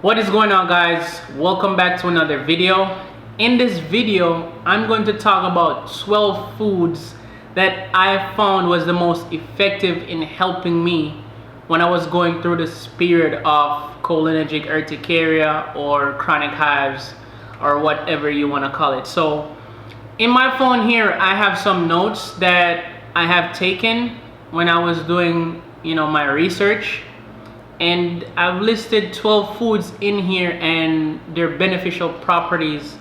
What is going on, guys? Welcome back to another video. In this video, I'm going to talk about 12 foods that I found was the most effective in helping me when I was going through this period of cholinergic urticaria or chronic hives or whatever you want to call it. So in my phone here, I have some notes that I have taken when I was doing my research. And I've listed 12 foods in here and their beneficial properties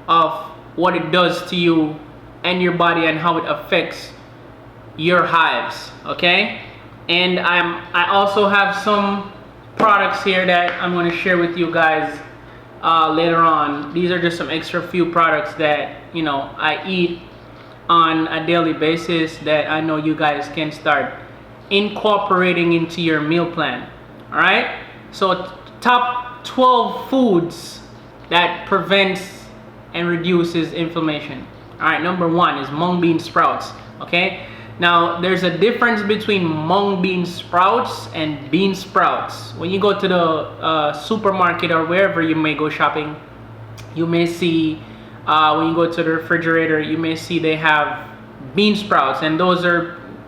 of what it does to you and your body and how it affects your hives, okay? And I also have some products here that I'm going to share with you guys later on. These are just some extra few products that I eat on a daily basis that I know you guys can start incorporating into your meal plan. All right, so top 12 foods that prevents and reduces inflammation. All right, number 1 is mung bean sprouts. Okay, now there's a difference between mung bean sprouts and bean sprouts. When you go to the supermarket or wherever you may go shopping, you may see when you go to the refrigerator, you may see they have bean sprouts, and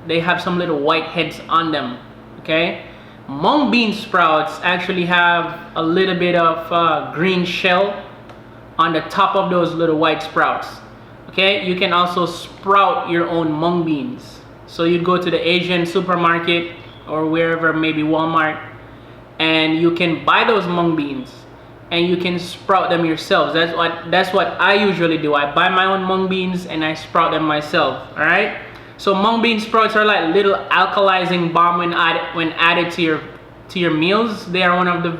they have some little white heads on them. Okay, mung bean sprouts actually have a little bit of green shell on the top of those little white sprouts. Okay, you can also sprout your own mung beans. So you'd go to the Asian supermarket or wherever, maybe Walmart, and you can buy those mung beans and you can sprout them yourselves. That's what I usually do. I buy my own mung beans and I sprout them myself. All right. So mung bean sprouts are like little alkalizing balm when added to your meals. They are one of the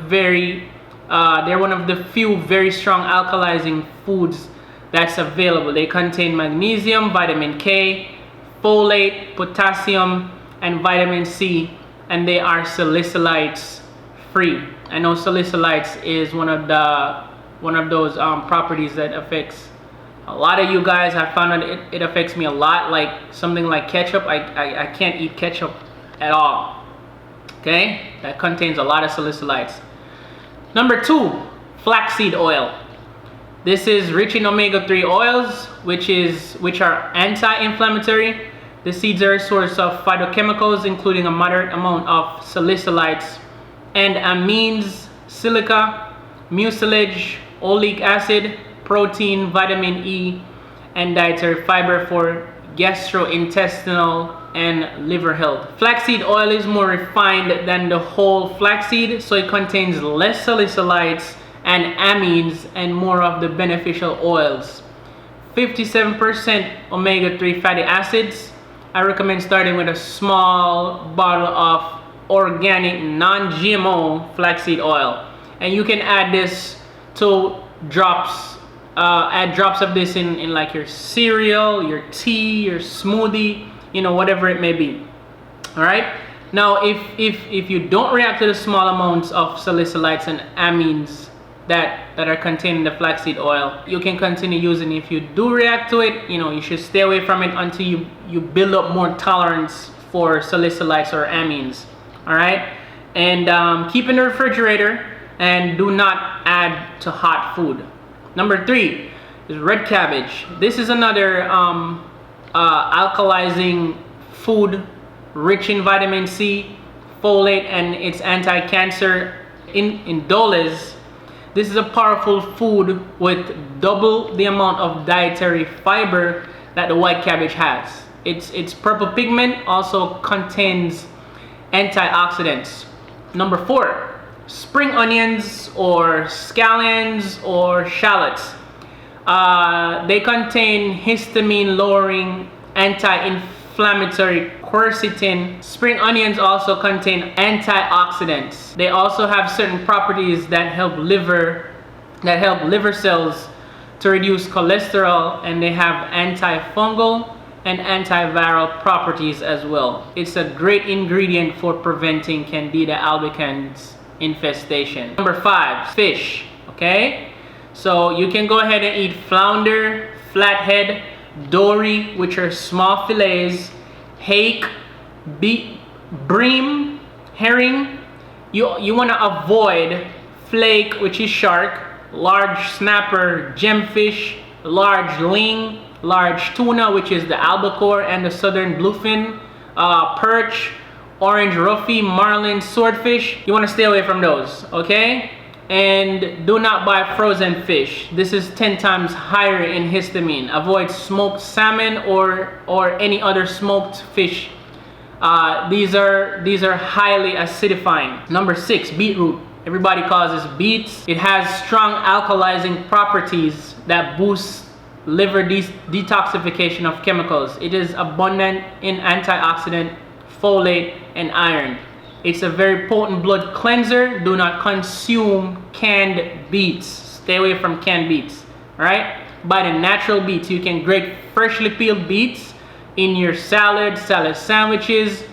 few very strong alkalizing foods that's available. They contain magnesium, vitamin K, folate, potassium, and vitamin C, and they are salicylates free. I know salicylates is one of those properties that affects a lot of you guys. I found that it affects me a lot. Like something like ketchup, I can't eat ketchup at all. Okay, that contains a lot of salicylates. Number 2, flaxseed oil. This is rich in omega-3 oils, which are anti-inflammatory. The seeds are a source of phytochemicals, including a moderate amount of salicylates and amines, silica, mucilage, oleic acid, protein, vitamin E, and dietary fiber for gastrointestinal and liver health. Flaxseed oil is more refined than the whole flaxseed, so it contains less salicylates and amines and more of the beneficial oils. 57% omega-3 fatty acids. I recommend starting with a small bottle of organic non-GMO flaxseed oil, and you can add this to drops. Add drops of this in like your cereal, your tea, your smoothie, whatever it may be. All right. Now, if you don't react to the small amounts of salicylates and amines that are contained in the flaxseed oil, you can continue using it. If you do react to it, you should stay away from it until you build up more tolerance for salicylates or amines. All right. And keep in the refrigerator and do not add to hot food. Number 3 is red cabbage. This is another alkalizing food rich in vitamin C, folate, and it's anti-cancer. Indoles. This is a powerful food with double the amount of dietary fiber that the white cabbage has. Its purple pigment also contains antioxidants. Number 4, spring onions or scallions or shallots. They contain histamine lowering, anti-inflammatory quercetin. Spring onions also contain antioxidants. They also have certain properties that help liver cells to reduce cholesterol, and they have antifungal and antiviral properties as well. It's a great ingredient for preventing Candida albicans infestation. Number 5, fish. Okay, so you can go ahead and eat flounder, flathead, dory, which are small fillets, hake, bream, herring. You want to avoid flake, which is shark, large snapper, gemfish, large ling, large tuna, which is the albacore and the southern bluefin, perch, orange roughy, marlin, swordfish. You want to stay away from those, okay? And do not buy frozen fish. This is 10 times higher in histamine. Avoid smoked salmon or any other smoked fish. These are highly acidifying. Number 6, beetroot. Everybody calls this beets. It has strong alkalizing properties that boost liver detoxification of chemicals. It is abundant in antioxidant, folate, and iron. It's a very potent blood cleanser. Do not consume canned beets. Stay away from canned beets. Alright? Buy the natural beets. You can grate freshly peeled beets in your salad sandwiches,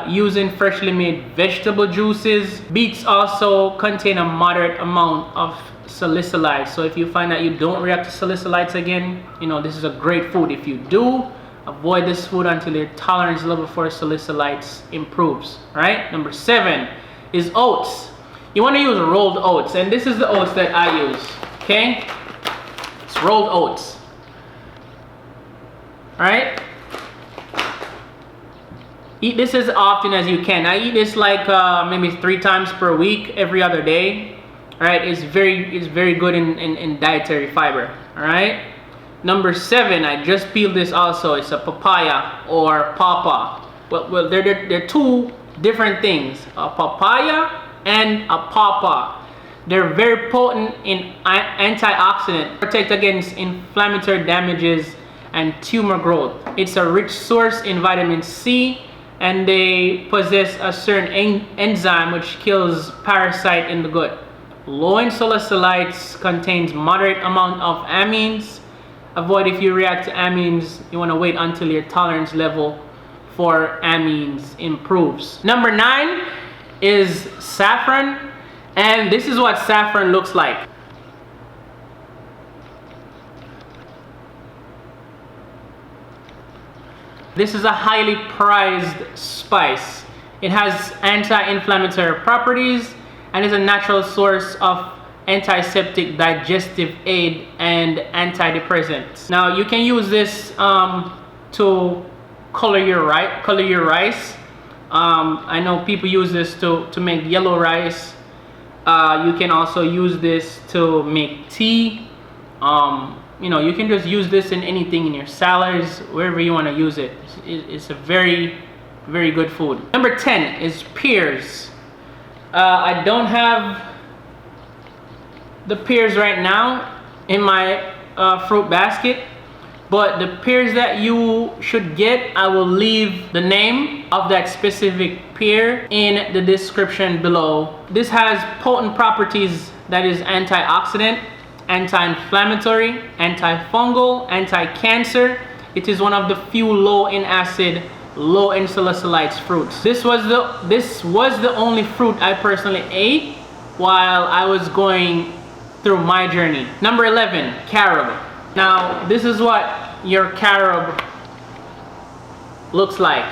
using freshly made vegetable juices. Beets also contain a moderate amount of salicylides. So if you find that you don't react to salicylides again, you know, this is a great food. If you do, avoid this food until your tolerance level for salicylides improves. Right? Number 7 is oats. You want to use rolled oats, and this is the oats that I use. Okay? It's rolled oats. Alright? Eat this as often as you can. I eat this like maybe 3 times per week, every other day. Alright? It's very good in dietary fiber. Alright? Number 7, I just peeled this also. It's a papaya or pawpaw. Well, they're 2 different things. A papaya and a pawpaw. They're very potent in antioxidant, protect against inflammatory damages and tumor growth. It's a rich source in vitamin C, and they possess a certain enzyme which kills parasite in the gut. Low in salicylides, contains moderate amount of amines. Avoid if you react to amines. You want to wait until your tolerance level for amines improves. Number 9 is saffron, and this is what saffron looks like. This is a highly prized spice. It has anti-inflammatory properties and is a natural source of antiseptic, digestive aid, and antidepressants. Now you can use this to color your rice. I know people use this to make yellow rice. You can also use this to make tea. You know, you can just use this in anything, in your salads, wherever you want to use it. It's a very good food. Number 10 is pears. I don't have the pears right now in my fruit basket, but the pears that you should get, I will leave the name of that specific pear in the description below. This has potent properties that is antioxidant, anti-inflammatory, antifungal, anti-cancer. It is one of the few low in acid, low in salicylides fruits. This was the only fruit I personally ate while I was going through my journey. Number 11, carob. Now this is what your carob looks like.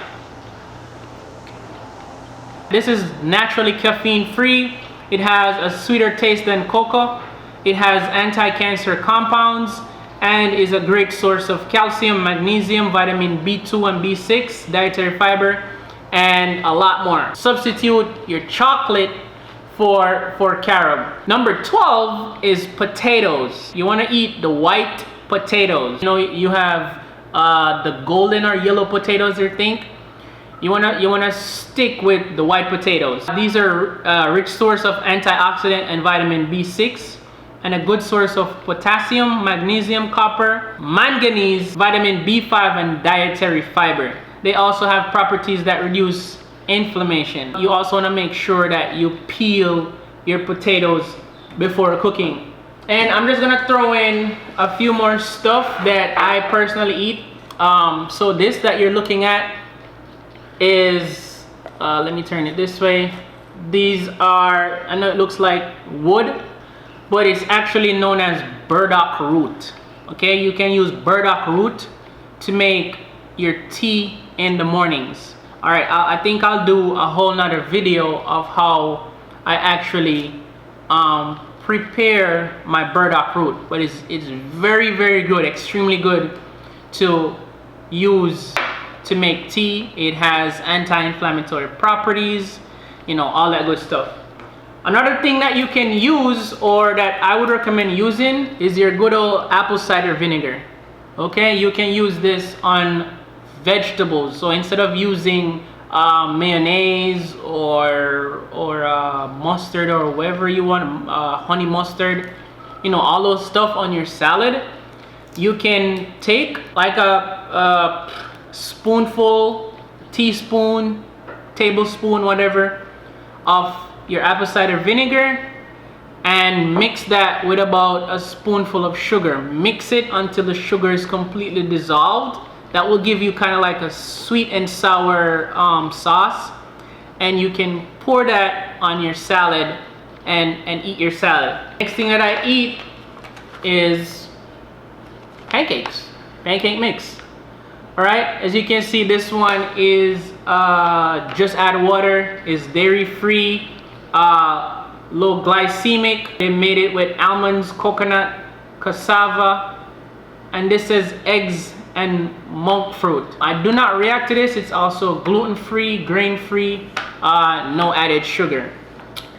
This is naturally caffeine free. It has a sweeter taste than cocoa. It has anti-cancer compounds and is a great source of calcium, magnesium, vitamin B2 and B6, dietary fiber, and a lot more. Substitute your chocolate for carob. Number 12 is potatoes. You want to eat the white potatoes. You know, you have the golden or yellow potatoes, you think. You wanna stick with the white potatoes. These are a rich source of antioxidant and vitamin B6, and a good source of potassium, magnesium, copper, manganese, vitamin B5, and dietary fiber. They also have properties that reduce inflammation. You also want to make sure that you peel your potatoes before cooking. And I'm just gonna throw in a few more stuff that I personally eat. So this that you're looking at is, let me turn it this way. These are, I know it looks like wood, but it's actually known as burdock root. Okay, you can use burdock root to make your tea in the mornings. All right, I think I'll do a whole nother video of how I actually prepare my burdock root, but it's very, very good, extremely good to use to make tea. It has anti-inflammatory properties, you know, all that good stuff. Another thing that you can use, or that I would recommend using, is your good old apple cider vinegar. Okay, you can use this on vegetables. So instead of using mayonnaise or mustard or whatever you want, honey mustard, you know, all those stuff on your salad, you can take like a spoonful, teaspoon, tablespoon, whatever, of your apple cider vinegar and mix that with about a spoonful of sugar. Mix it until the sugar is completely dissolved. That will give you kind of like a sweet and sour sauce, and you can pour that on your salad and eat your salad. Next thing that I eat is pancakes, pancake mix. All right, as you can see, this one is just add water, is dairy free, low glycemic. They made it with almonds, coconut, cassava, and this says eggs and monk fruit. I do not react to this. It's also gluten-free, grain-free, no added sugar.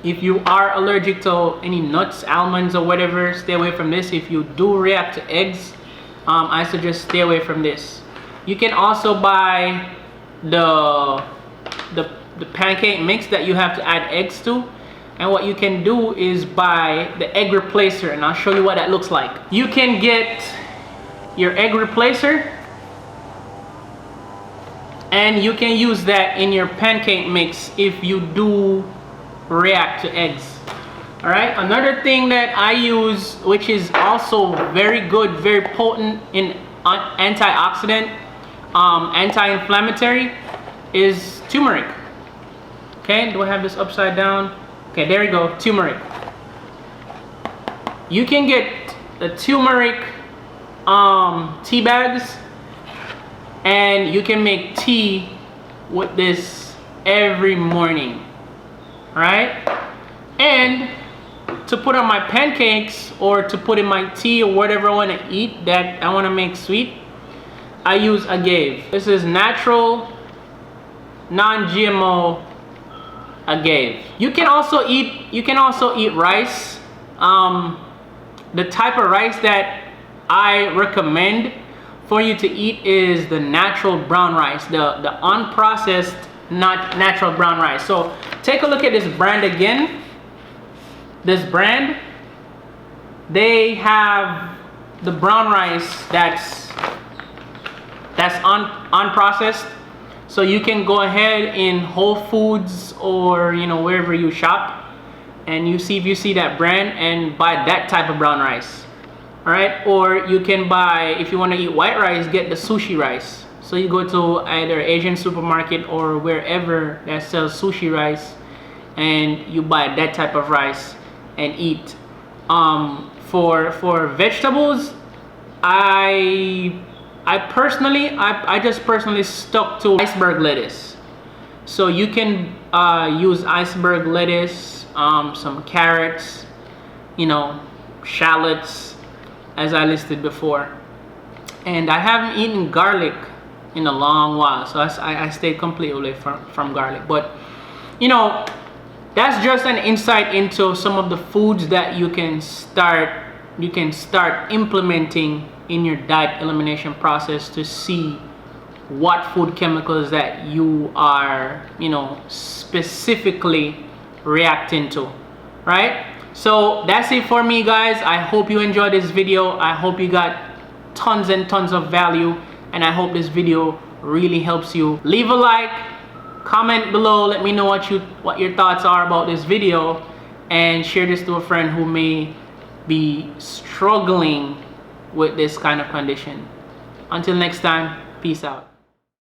If you are allergic to any nuts, almonds, or whatever, stay away from this. If you do react to eggs, I suggest stay away from this. You can also buy the pancake mix that you have to add eggs to. And what you can do is buy the egg replacer, and I'll show you what that looks like. You can get your egg replacer, and you can use that in your pancake mix if you do react to eggs. All right, another thing that I use, which is also very good, very potent in antioxidant, anti-inflammatory, is turmeric. Okay, do I have this upside down? Okay, there we go, turmeric. You can get the turmeric tea bags, and you can make tea with this every morning. All right, and to put on my pancakes or to put in my tea or whatever I want to eat that I want to make sweet, I use agave. This is natural, non-GMO agave. You can also eat rice. The type of rice that I recommend for you to eat is the natural brown rice, the unprocessed, not natural brown rice. So take a look at this brand again. This brand, they have the brown rice that's unprocessed. So you can go ahead in Whole Foods or, you know, wherever you shop, and you see, if you see that brand, and buy that type of brown rice. All right, or you can buy, if you want to eat white rice, get the sushi rice. So you go to either Asian supermarket or wherever that sells sushi rice, and you buy that type of rice and eat. For vegetables, I just personally stuck to iceberg lettuce. So you can use iceberg lettuce, some carrots, you know, shallots, as I listed before. And I haven't eaten garlic in a long while, so I stayed completely away from garlic. But you know, that's just an insight into some of the foods that you can start implementing in your diet elimination process to see what food chemicals that you are, you know, specifically reacting to, right? So that's it for me, guys. I hope you enjoyed this video. I hope you got tons and tons of value, and I hope this video really helps you. Leave a like, comment below, let me know what your thoughts are about this video, and share this to a friend who may be struggling with this kind of condition. Until next time, peace out.